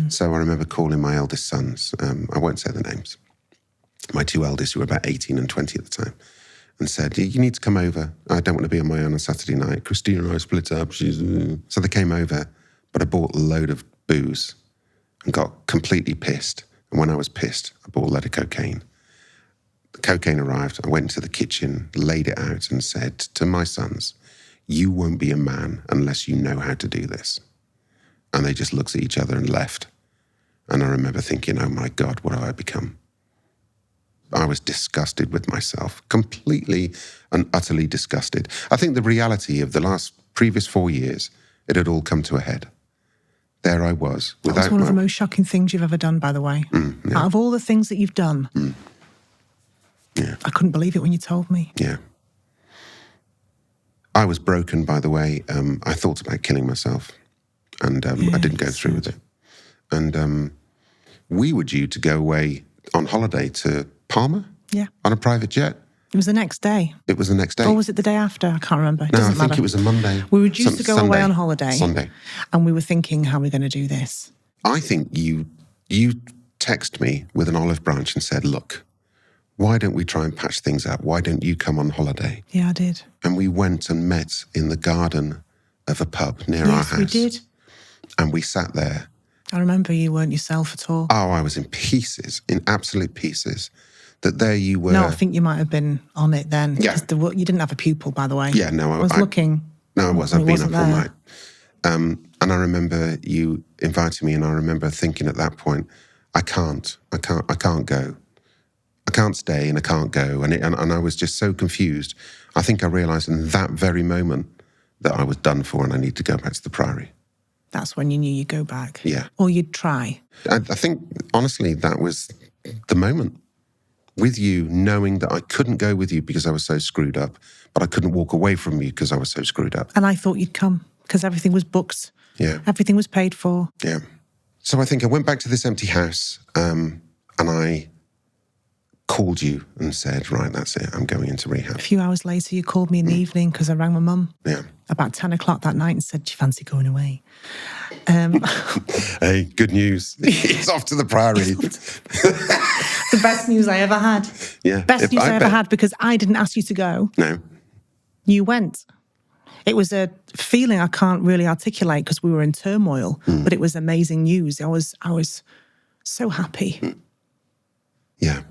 So I remember calling my eldest sons. I won't say the names. My two eldest, who were about 18 and 20 at the time, and said, "You need to come over. I don't want to be on my own on Saturday night. Kristina and I split up." So they came over, but I bought a load of booze. And got completely pissed. And when I was pissed, I bought a load of cocaine. The cocaine arrived. I went into the kitchen, laid it out and said to my sons, "You won't be a man unless you know how to do this." And they just looked at each other and left. And I remember thinking, oh my God, what have I become? I was disgusted with myself, completely and utterly disgusted. I think the reality of the previous 4 years, it had all come to a head. There I was. That was one of the most shocking things you've ever done, by the way. Yeah. Out of all the things that you've done, yeah. I couldn't believe it when you told me. Yeah. I was broken, by the way. I thought about killing myself, and I didn't go through with it. And we were due to go away on holiday to Palma on a private jet. It was the next day. It was the next day. Or was it the day after? I can't remember. No, I think it was a Monday. We were due to go away on holiday. Sunday. And we were thinking, how are we going to do this? I think you texted me with an olive branch and said, look, why don't we try and patch things up? Why don't you come on holiday? Yeah, I did. And we went and met in the garden of a pub near our house. Yes, we did. And we sat there. I remember you weren't yourself at all. Oh, I was in pieces, in absolute pieces. That there you were. No, I think you might have been on it then. Yeah. You didn't have a pupil, by the way. Yeah, no. I was looking. No, I was. I'd been up all night. And I remember you inviting me, and I remember thinking at that point, I can't go. I can't stay and I can't go. And I was just so confused. I think I realised in that very moment that I was done for and I need to go back to the Priory. That's when you knew you'd go back? Yeah. Or you'd try? I think, honestly, that was the moment. With you, knowing that I couldn't go with you because I was so screwed up, but I couldn't walk away from you because I was so screwed up. And I thought you'd come because everything was booked. Yeah. Everything was paid for. Yeah. So I think I went back to this empty house and I called you and said, right, that's it, I'm going into rehab. A few hours later, you called me in the evening because I rang my mum about 10 o'clock that night and said, do you fancy going away? Hey, good news. It's off to the Priory. The best news I ever had. Yeah. Best news I ever had because I didn't ask you to go. No. You went. It was a feeling I can't really articulate because we were in turmoil, but it was amazing news. I was so happy. Yeah.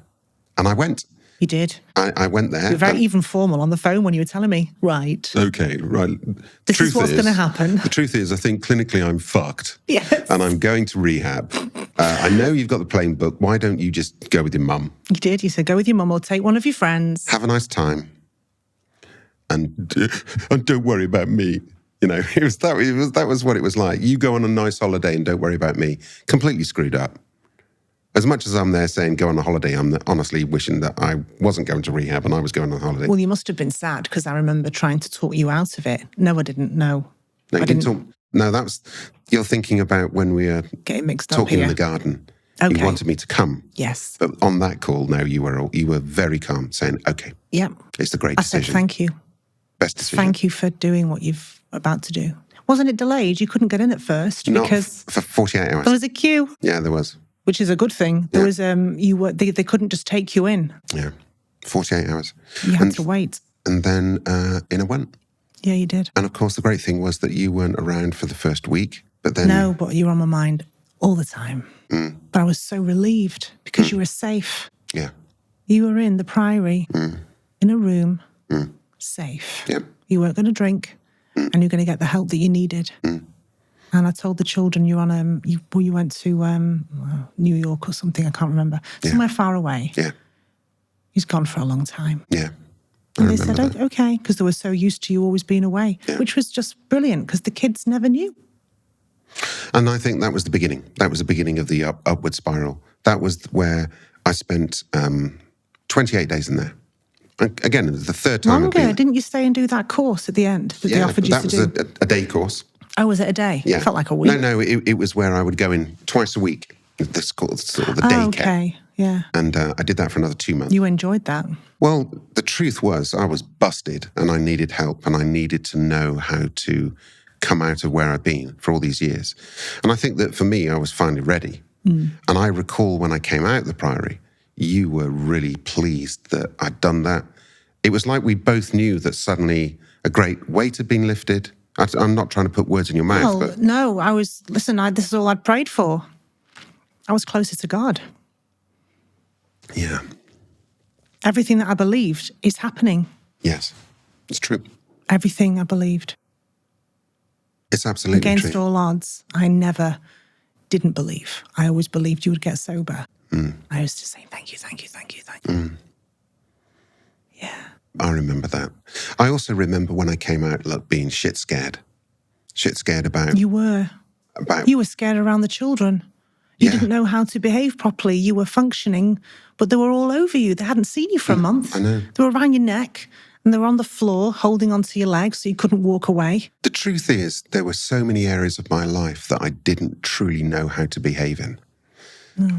And I went. You did. I went there. You were very even formal on the phone when you were telling me. Right. Okay, right. This is what's going to happen. The truth is, I think clinically I'm fucked. Yes. And I'm going to rehab. I know you've got the plane booked. Why don't you just go with your mum? You did. You said, go with your mum or take one of your friends. Have a nice time. And don't worry about me. You know, that was what it was like. You go on a nice holiday and don't worry about me. Completely screwed up. As much as I'm there saying go on a holiday, I'm honestly wishing that I wasn't going to rehab and I was going on holiday. Well, you must have been sad because I remember trying to talk you out of it. No, I didn't. No, you didn't talk. No, you're thinking about when we were getting mixed up talking here in the garden. Okay. You wanted me to come. Yes. But on that call, no, you were very calm, saying, "Okay, yep, it's the great decision." I said, "Thank you, best decision. Thank you for doing what you've about to do." Wasn't it delayed? You couldn't get in at first because for 48 hours. There was a queue. Yeah, there was. Which is a good thing. There was they couldn't just take you in. Yeah, 48 hours. You had to wait. And then in I went. Yeah, you did. And of course, the great thing was that you weren't around for the first week. But then no, but you were on my mind all the time. But I was so relieved because you were safe. Yeah, you were in the Priory in a room, safe. Yeah, you weren't going to drink, and you're going to get the help that you needed. And I told the children you went to New York or something, I can't remember. Somewhere far away. Yeah. He's gone for a long time. Yeah. And they said, okay, because they were so used to you always being away, which was just brilliant because the kids never knew. And I think that was the beginning. That was the beginning of the upward spiral. That was where I spent 28 days in there. Again, the third time. Longer. Didn't you stay and do that course at the end that they offered you to do? That was a day course. Oh, was it a day? Yeah. It felt like a week. No, it was where I would go in twice a week. This called sort of the day care. Okay, yeah. And I did that for another 2 months. You enjoyed that? Well, the truth was I was busted and I needed help and I needed to know how to come out of where I'd been for all these years. And I think that for me, I was finally ready. And I recall when I came out of the Priory, you were really pleased that I'd done that. It was like we both knew that suddenly a great weight had been lifted. I'm not trying to put words in your mouth. Well, no, this is all I'd prayed for. I was closer to God. Yeah. Everything that I believed is happening. Yes, it's true. Everything I believed. It's absolutely Against true. all odds, I never didn't believe. I always believed you would get sober. I used to say, thank you, thank you, thank you, thank you. Yeah. I remember that. I also remember when I came out, being shit scared. Shit scared about... You were. You were scared around the children. You didn't know how to behave properly. You were functioning, but they were all over you. They hadn't seen you for a month. I know. They were around your neck, and they were on the floor, holding onto your legs so you couldn't walk away. The truth is, there were so many areas of my life that I didn't truly know how to behave in.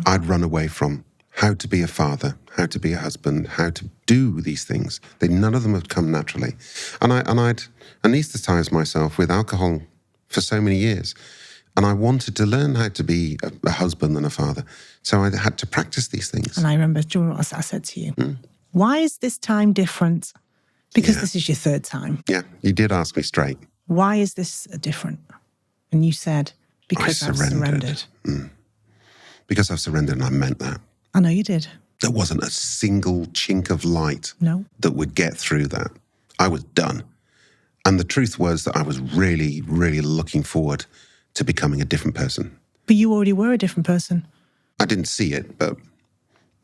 I'd run away from how to be a father, how to be a husband, how to do these things. None of them had come naturally. And I'd anaesthetized myself with alcohol for so many years. And I wanted to learn how to be a husband and a father. So I had to practice these things. And I remember, do you remember what I said to you? Why is this time different? Because this is your third time. Yeah, you did ask me straight. Why is this different? And you said, because I've surrendered. Because I've surrendered, and I meant that. I know you did. There wasn't a single chink of light that would get through that. I was done. And the truth was that I was really, really looking forward to becoming a different person. But you already were a different person. I didn't see it, but...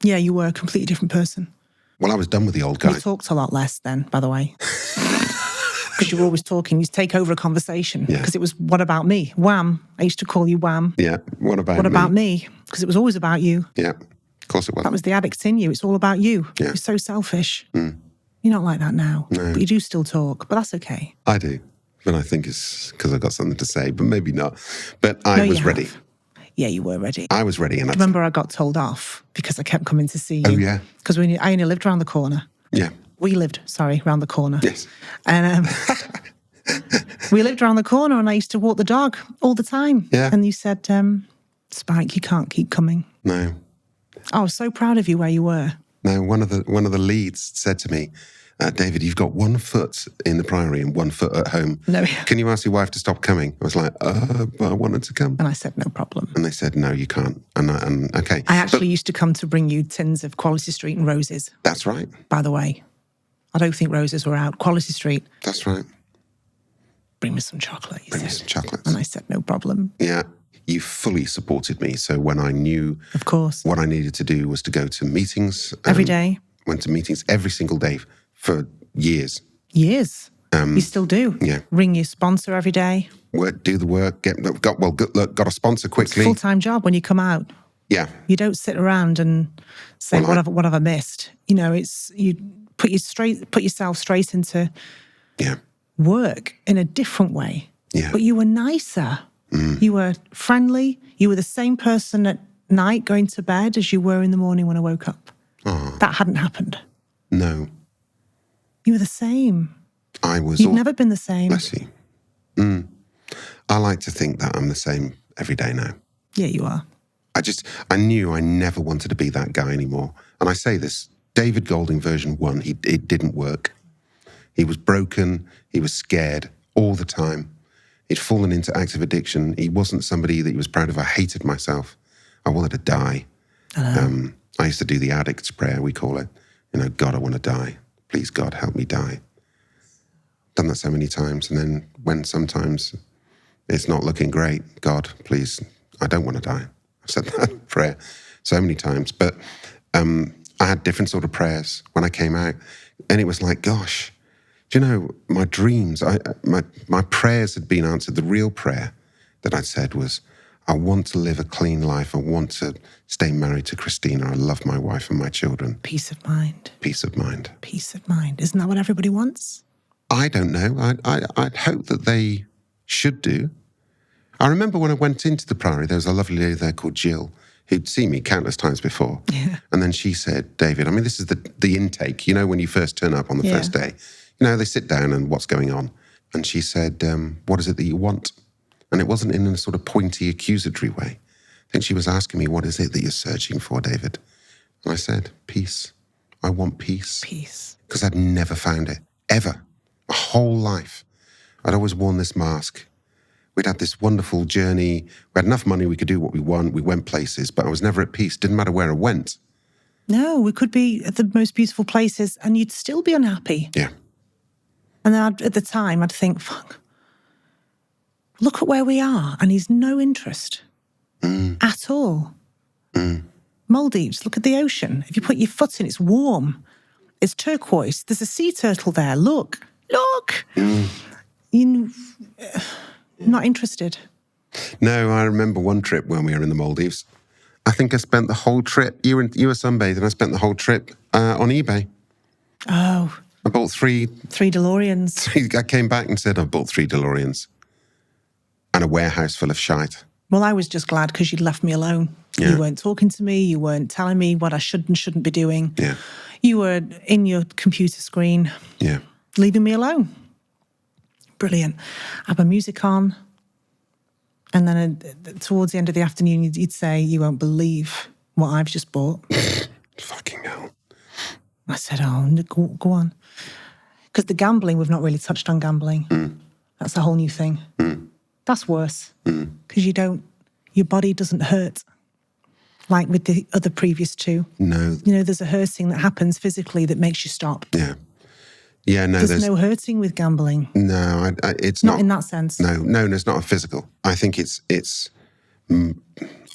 Yeah, you were a completely different person. Well, I was done with the old guy. You talked a lot less then, by the way. Because you were always talking. You'd take over a conversation. Because it was, what about me? Wham. I used to call you Wham. Yeah, what about me? What about me? Because it was always about you. Yeah, of course it was. That was the addict in you. It's all about you. Yeah. You're so selfish. You're not like that now. No. But you do still talk. But that's okay. I do. But I think it's because I've got something to say, but maybe not. But I was ready. Yeah, you were ready. I was ready. And remember I got told off because I kept coming to see you. Oh, yeah? Because I only lived around the corner. Yeah. We lived, around the corner. Yes. And we lived around the corner and I used to walk the dog all the time. Yeah. And you said, Spike, you can't keep coming. No. I was so proud of you where you were. No, one of the leads said to me, David, you've got 1 foot in the Priory and 1 foot at home. No. Can you ask your wife to stop coming? I was like, but I wanted to come. And I said, no problem. And they said, no, you can't. And okay. I actually used to come to bring you tins of Quality Street and roses. That's right. By the way, I don't think roses were out. Quality Street. That's right. Bring me some chocolate, you Bring me said. some chocolates. And I said, no problem. Yeah. You fully supported me. So when I knew of course what I needed to do was to go to meetings. Every day. Went to meetings every single day for years. Years. You still do. Yeah. Ring your sponsor every day. Do the work. Got a sponsor quickly. It's a full-time job when you come out. Yeah. You don't sit around and say, what have I missed? You know, it's you put yourself straight into work in a different way. Yeah. But you were nicer. You were friendly. You were the same person at night going to bed as you were in the morning when I woke up. Oh. That hadn't happened. No. You were the same. You've never been the same. Bless you. I like to think that I'm the same every day now. Yeah, you are. I knew I never wanted to be that guy anymore. And I say this, David Golding version 1, it didn't work. He was broken. He was scared all the time. He'd fallen into active addiction. He wasn't somebody that he was proud of. I hated myself. I wanted to die. I used to do the addict's prayer, we call it. You know, God, I want to die. Please, God, help me die. Done that so many times. And then when sometimes it's not looking great, God, please, I don't want to die. I've said that prayer so many times. But I had different sort of prayers when I came out. And it was like, gosh, do you know, my dreams, my prayers had been answered. The real prayer that I'd said was, I want to live a clean life. I want to stay married to Kristina. I love my wife and my children. Peace of mind. Peace of mind. Peace of mind. Isn't that what everybody wants? I don't know. I'd hope that they should do. I remember when I went into the Priory, there was a lovely lady there called Jill, who'd seen me countless times before. Yeah. And then she said, David, I mean, this is the intake, you know, when you first turn up on the first day. You know, they sit down and what's going on. And she said, what is it that you want? And it wasn't in a sort of pointy, accusatory way. I think she was asking me, what is it that you're searching for, David? And I said, peace. I want peace. Peace. Because I'd never found it, ever. My whole life. I'd always worn this mask. We'd had this wonderful journey. We had enough money, we could do what we want. We went places, but I was never at peace. Didn't matter where I went. No, we could be at the most beautiful places and you'd still be unhappy. Yeah. And then at the time, I'd think, fuck, look at where we are. And he's no interest at all. Maldives, look at the ocean. If you put your foot in, it's warm. It's turquoise. There's a sea turtle there. Look. You're not interested. No, I remember one trip when we were in the Maldives. I think I spent the whole trip, you were sunbathing, I spent the whole trip on eBay. Oh. I bought three DeLoreans. I came back and said, I've bought 3 DeLoreans and a warehouse full of shite. Well, I was just glad because you'd left me alone. Yeah. You weren't talking to me. You weren't telling me what I should and shouldn't be doing. Yeah. You were in your computer screen. Yeah. Leaving me alone. Brilliant. I have my music on. And then towards the end of the afternoon, you'd say, you won't believe what I've just bought. Fucking hell. I said, oh, go on. Because the gambling, we've not really touched on gambling. That's a whole new thing. That's worse. Because your body doesn't hurt like with the other previous 2. No. You know, there's a hurting that happens physically that makes you stop. Yeah. Yeah, no, there's no hurting with gambling. No, it's not in that sense. No, it's not a physical. I think it's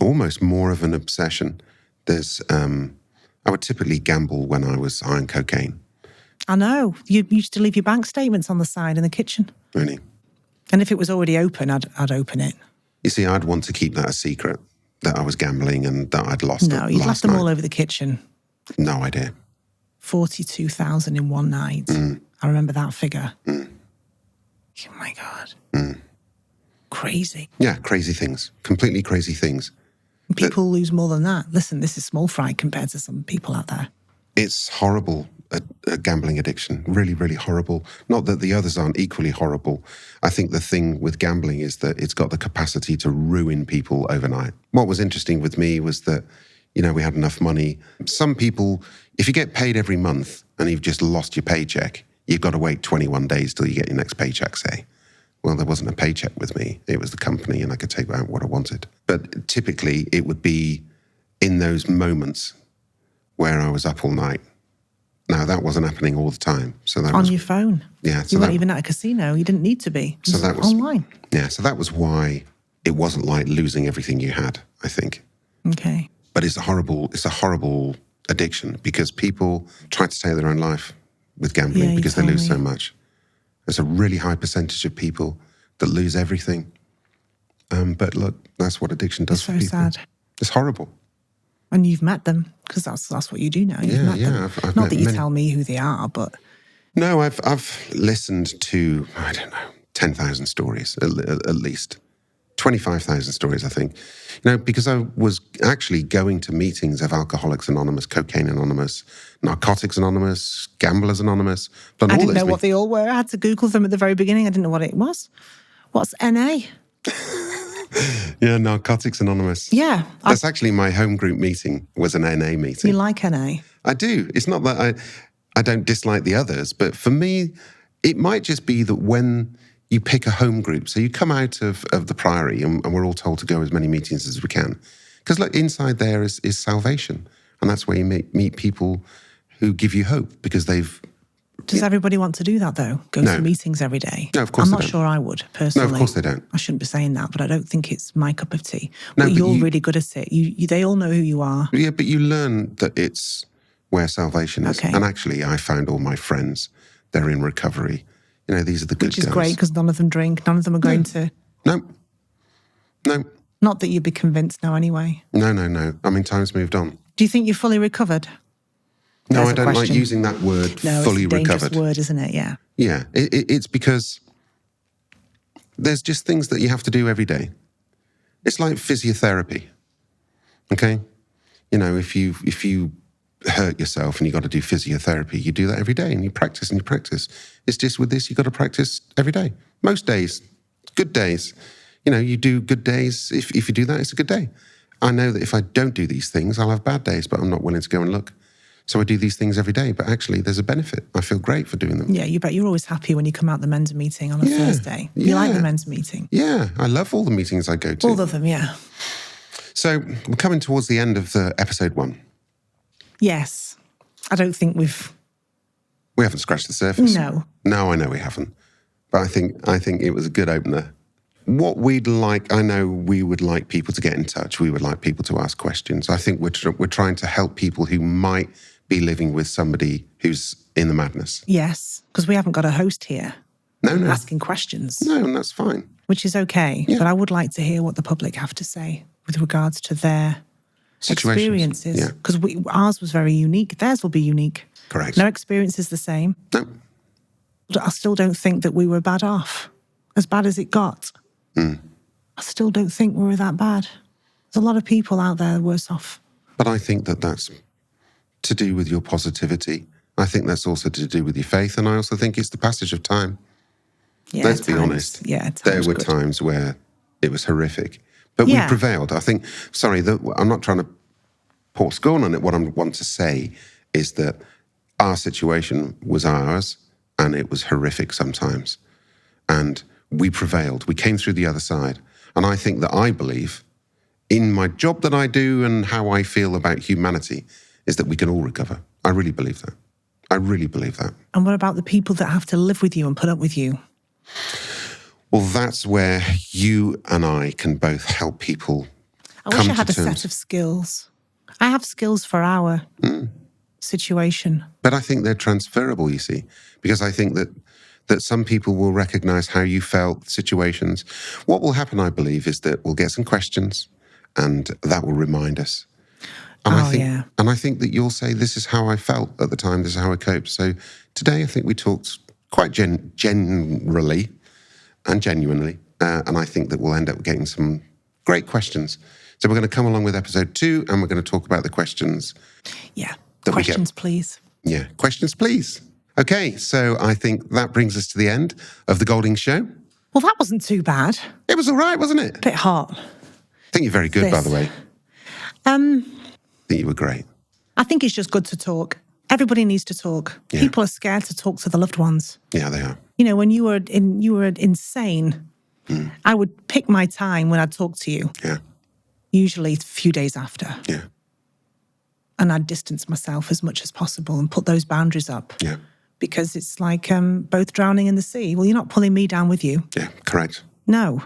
almost more of an obsession. There's, I would typically gamble when I was high on cocaine. I know. You used to leave your bank statements on the side in the kitchen. Really? And if it was already open, I'd open it. You see, I'd want to keep that a secret, that I was gambling and that I'd lost. No, you'd left them all over the kitchen. No idea. 42,000 in one night. I remember that figure. Oh my God. Crazy. Yeah, crazy things. Completely crazy things. People lose more than that. Listen, this is small fry compared to some people out there. It's horrible, a gambling addiction. Really, really horrible. Not that the others aren't equally horrible. I think the thing with gambling is that it's got the capacity to ruin people overnight. What was interesting with me was that, we had enough money. Some people, if you get paid every month and you've just lost your paycheck, you've got to wait 21 days till you get your next paycheck, say. Well, there wasn't a paycheck with me. It was the company and I could take out what I wanted. But typically it would be in those moments where I was up all night. Now, that wasn't happening all the time. So that on your phone. Yeah. So you weren't even at a casino. You didn't need to be. So that was online. Yeah. So that was why it wasn't like losing everything you had, I think. Okay. But it's a horrible addiction because people try to take their own life with gambling because they lose so much. There's a really high percentage of people that lose everything. But look, that's what addiction does for people. It's so sad. It's horrible. And you've met them because that's what you do now. You've met them. I've Not that you tell me who they are, but no, I've listened to 10,000 stories at least. 25,000 stories, I think. Because I was actually going to meetings of Alcoholics Anonymous, Cocaine Anonymous, Narcotics Anonymous, Gamblers Anonymous. I didn't know what they all were. I had to Google them at the very beginning. I didn't know what it was. What's NA? Yeah, Narcotics Anonymous. Yeah. That's actually my home group meeting, was an NA meeting. You like NA? I do. It's not that I don't dislike the others, but for me, it might just be that when you pick a home group. So you come out of the Priory and we're all told to go as many meetings as we can. Because look, inside there is salvation. And that's where you meet people who give you hope because they've... Does everybody want to do that though? Go to meetings every day? No, of course I'm they not don't. sure I would, personally. No, of course they don't. I shouldn't be saying that, but I don't think it's my cup of tea. No, but you're really good at it. They all know who you are. Yeah, but you learn that it's where salvation is. Okay. And actually, I found all my friends, they're in recovery. These are the good guys. Which is great because none of them drink. None of them are going to... No. Not that you'd be convinced now anyway. No. I mean, time's moved on. Do you think you're fully recovered? No, I don't like using that word, fully recovered. No, it's a dangerous word, isn't it? Yeah. Yeah, it's because there's just things that you have to do every day. It's like physiotherapy, okay? If you hurt yourself and you got to do physiotherapy, you do that every day and you practice and you practice. It's just with this, you got to practice every day. Most days, good days. You do good days. If you do that, it's a good day. I know that if I don't do these things, I'll have bad days, but I'm not willing to go and look. So I do these things every day, but actually there's a benefit. I feel great for doing them. Yeah, you bet you're always happy when you come out the men's meeting on a Thursday. You like the men's meeting? Yeah, I love all the meetings I go to. All of them, yeah. So we're coming towards the end of the episode 1. Yes. I don't think we haven't scratched the surface. No, I know we haven't. But I think it was a good opener. What we'd like, I know we would like people to get in touch. We would like people to ask questions. I think we're trying to help people who might be living with somebody who's in the madness. Yes, because we haven't got a host here asking questions. No, and that's fine. Which is okay. Yeah. But I would like to hear what the public have to say with regards to their experiences. Because ours was very unique. Theirs will be unique. Correct. No experience is the same. No. I still don't think that we were bad off. As bad as it got. I still don't think we were that bad. There's a lot of people out there worse off. But I think that that's to do with your positivity. I think that's also to do with your faith. And I also think it's the passage of time. Yeah, Let's be honest. Yeah, there were times where it was horrific. But we prevailed. I think, I'm not trying to pour scorn on it. What I want to say is that our situation was ours and it was horrific sometimes. And we prevailed. We came through the other side. And I think that I believe in my job that I do and how I feel about humanity is that we can all recover. I really believe that. I really believe that. And what about the people that have to live with you and put up with you? Well, that's where you and I can both help people. I wish I had a set of skills. I have skills for our situation. But I think they're transferable, you see, because I think that some people will recognize how you felt, situations. What will happen, I believe, is that we'll get some questions and that will remind us. And I think that you'll say, this is how I felt at the time, this is how I coped. So today I think we talked quite generally and genuinely, and I think that we'll end up getting some great questions. So we're going to come along with episode 2 and we're going to talk about the questions. Yeah, questions please. Yeah, questions please. Okay, so I think that brings us to the end of the Golding Show. Well, that wasn't too bad. It was all right, wasn't it? Bit hot. I think you're very good, by the way. I think you were great. I think it's just good to talk. Everybody needs to talk. Yeah. People are scared to talk to the loved ones. Yeah, they are. You know, when you were insane, I would pick my time when I'd talk to you. Yeah. Usually a few days after. Yeah. And I'd distance myself as much as possible and put those boundaries up. Yeah. Because it's like both drowning in the sea. Well, you're not pulling me down with you. Yeah, correct. No.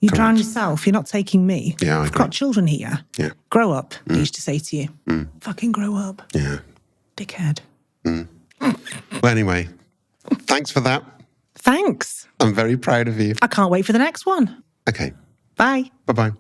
You drown yourself. You're not taking me. Yeah, I've got children here. Yeah. Grow up, I used to say to you. Fucking grow up. Yeah. Dickhead. Well, anyway, thanks for that. Thanks. I'm very proud of you. I can't wait for the next one. Okay. Bye. Bye-bye.